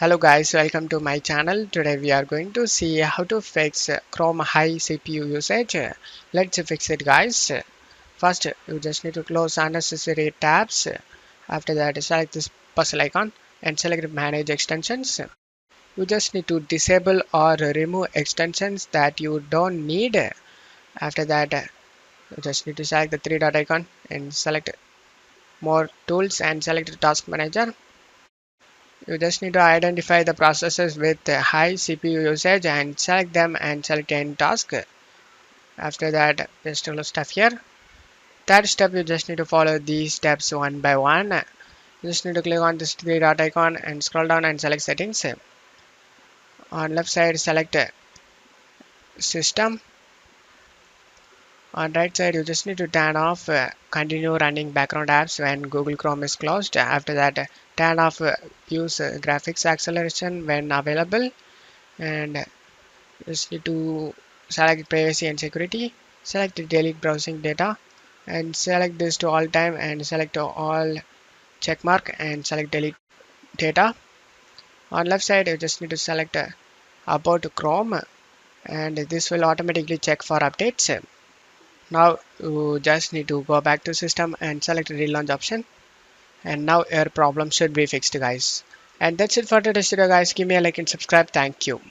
Hello guys, welcome to my channel. Today we are going to see how to fix Chrome high CPU usage. Let's fix it guys. First, you just need to close unnecessary tabs. After that, select this puzzle icon and select manage extensions. You just need to disable or remove extensions that you don't need. After that, you just need to select the three dot icon and select more tools and select task manager. You just need to identify the processes with high CPU usage and select them and select end task. After that, just a little stuff here. Third step, you just need to follow these steps one by one. You just need to click on this three dot icon and scroll down and select settings. On left side, select system. On right side, you just need to turn off continue running background apps when Google Chrome is closed. After that, turn off use graphics acceleration when available, and just need to select privacy and security, select delete browsing data and select this to all time and select all check mark and select delete data. On left side you just need to select about Chrome and this will automatically check for updates. Now you just need to go back to system and select relaunch option, and now your problem should be fixed guys. And that's it for today's video guys. Give me a like and subscribe. Thank you.